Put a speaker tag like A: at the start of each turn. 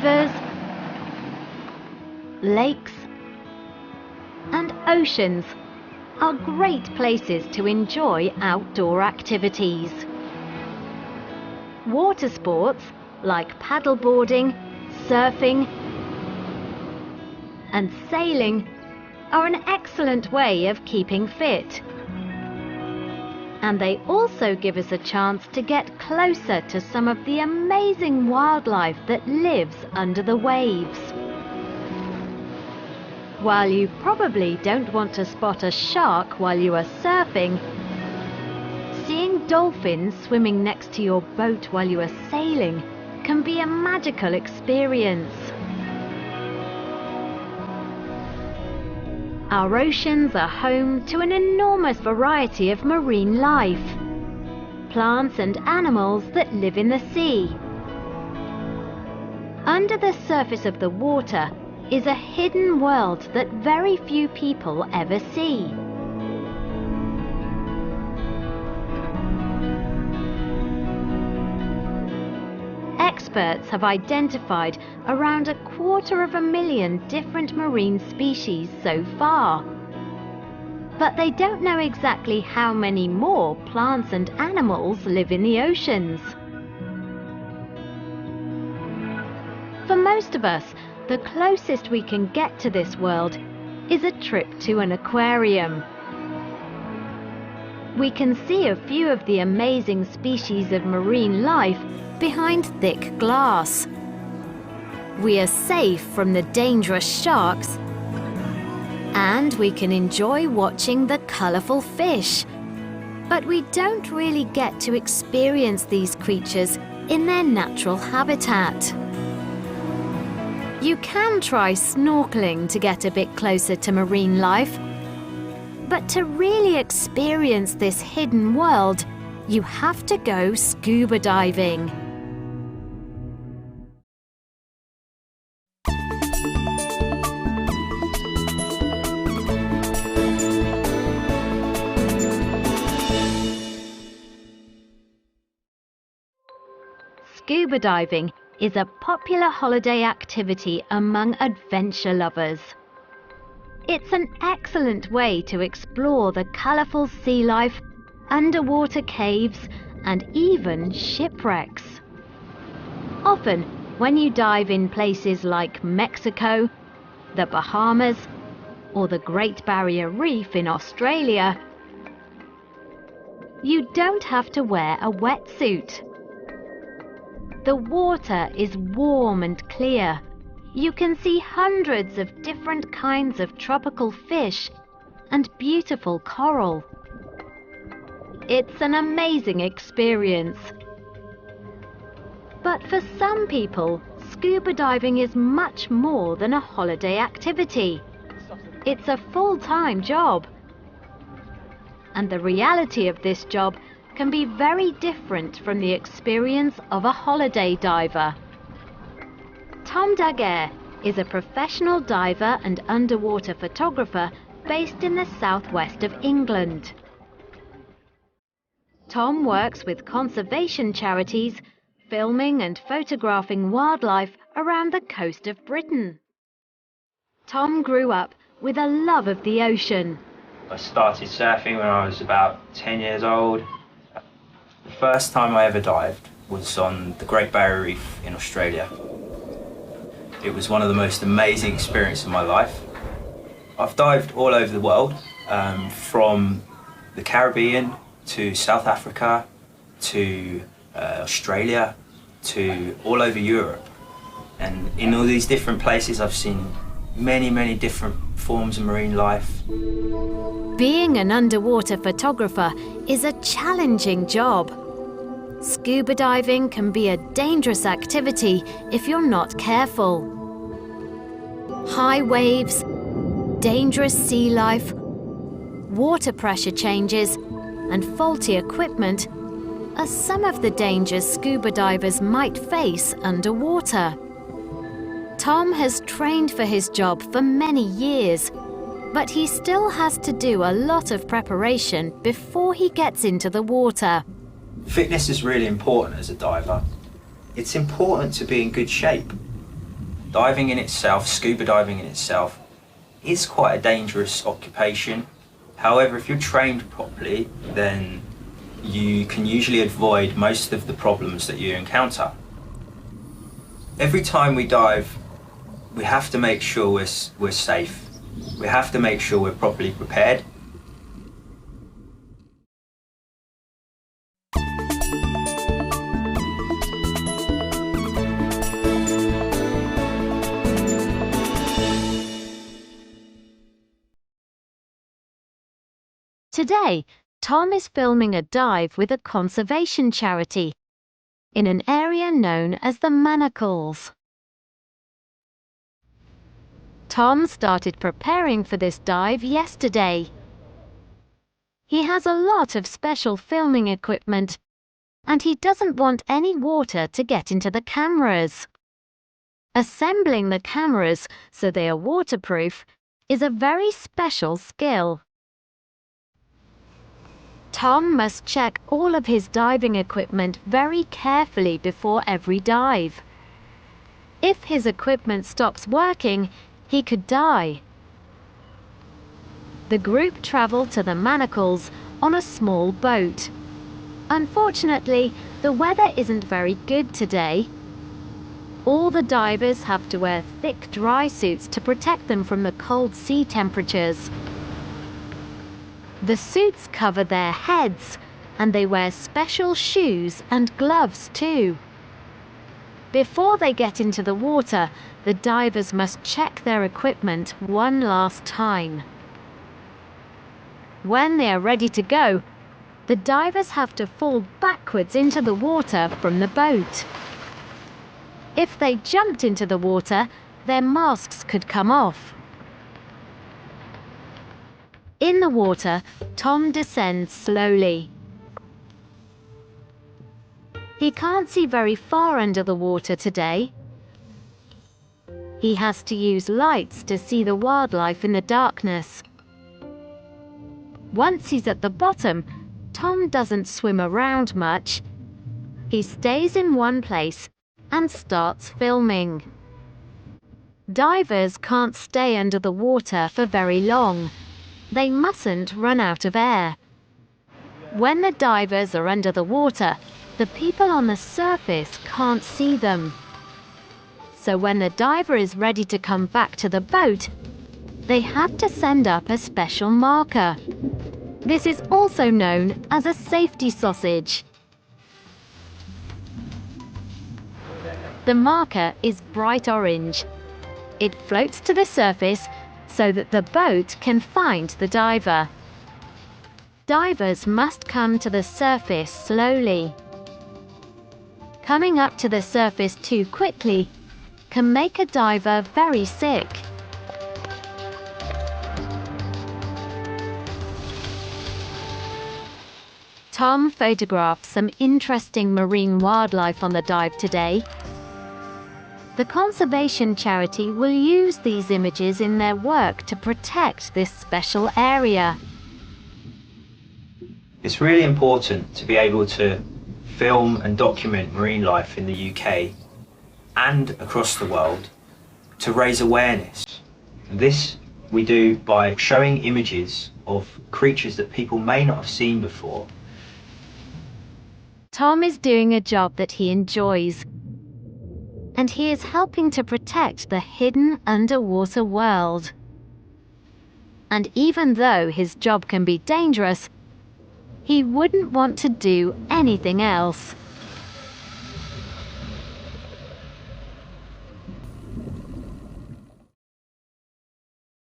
A: rivers, lakes, and oceans are great places to enjoy outdoor activities. Water sports like paddleboarding, surfing, and sailing are an excellent way of keeping fit. And they also give us a chance to get closer to some of the amazing wildlife that lives under the waves. While you probably don't want to spot a shark while you are surfing, seeing dolphins swimming next to your boat while you are sailing can be a magical experience. Our oceans are home to an enormous variety of marine life, plants and animals that live in the sea. Under the surface of the water is a hidden world that very few people ever see. Experts have identified around 250,000 different marine species so far. But they don't know exactly how many more plants and animals live in the oceans. For most of us, the closest we can get to this world is a trip to an aquarium. We can see a few of the amazing species of marine life behind thick glass. We are safe from the dangerous sharks, and we can enjoy watching the colourful fish. But we don't really get to experience these creatures in their natural habitat. You can try snorkeling to get a bit closer to marine life, but to really experience this hidden world, you have to go scuba diving. Scuba diving is a popular holiday activity among adventure lovers. It's an excellent way to explore the colourful sea life, underwater caves, and even shipwrecks. Often, when you dive in places like Mexico, the Bahamas, or the Great Barrier Reef in Australia, you don't have to wear a wetsuit. The water is warm and clear. You can see hundreds of different kinds of tropical fish and beautiful coral. It's an amazing experience. But for some people, scuba diving is much more than a holiday activity. It's a full-time job. And the reality of this job can be very different from the experience of a holiday diver. Tom Daguerre is a professional diver and underwater photographer based in the southwest of England. Tom works with conservation charities, filming and photographing wildlife around the coast of Britain. Tom grew up with a love of the ocean.
B: I started surfing when I was about 10 years old. The first time I ever dived was on the Great Barrier Reef in Australia. It was one of the most amazing experiences of my life. I've dived all over the world, from the Caribbean to South Africa to Australia to all over Europe. And in all these different places I've seen many different forms of marine life.
A: Being an underwater photographer is a challenging job. Scuba diving can be a dangerous activity if you're not careful. High waves, dangerous sea life, water pressure changes, and faulty equipment are some of the dangers scuba divers might face underwater. Tom has trained for his job for many years, but he still has to do a lot of preparation before he gets into the water.
B: Fitness is really important as a diver. It's important to be in good shape. Diving in itself, scuba diving in itself, is quite a dangerous occupation. However, if you're trained properly, then you can usually avoid most of the problems that you encounter. Every time we dive, we have to make sure we're safe. We have to make sure we're properly prepared.
A: Today, Tom is filming a dive with a conservation charity in an area known as the Manacles. Tom started preparing for this dive yesterday. He has a lot of special filming equipment, and he doesn't want any water to get into the cameras. Assembling the cameras so they are waterproof is a very special skill. Tom must check all of his diving equipment very carefully before every dive. If his equipment stops working, he could die. The group traveled to the Manacles on a small boat. Unfortunately, the weather isn't very good today. All the divers have to wear thick dry suits to protect them from the cold sea temperatures. The suits cover their heads, and they wear special shoes and gloves too. Before they get into the water, the divers must check their equipment one last time. When they are ready to go, the divers have to fall backwards into the water from the boat. If they jumped into the water, their masks could come off. In the water, Tom descends slowly. He can't see very far under the water today. He has to use lights to see the wildlife in the darkness. Once he's at the bottom, Tom doesn't swim around much. He stays in one place and starts filming. Divers can't stay under the water for very long. They mustn't run out of air. When the divers are under the water, the people on the surface can't see them. So when the diver is ready to come back to the boat, they have to send up a special marker. This is also known as a safety sausage. The marker is bright orange. It floats to the surface so that the boat can find the diver. Divers must come to the surface slowly. Coming up to the surface too quickly can make a diver very sick. Tom photographed some interesting marine wildlife on the dive today. The conservation charity will use these images in their work to protect this special area.
B: It's really important to be able to film and document marine life in the UK and across the world to raise awareness. This we do by showing images of creatures that people may not have seen before.
A: Tom is doing a job that he enjoys, and he is helping to protect the hidden underwater world. And even though his job can be dangerous, he wouldn't want to do anything else.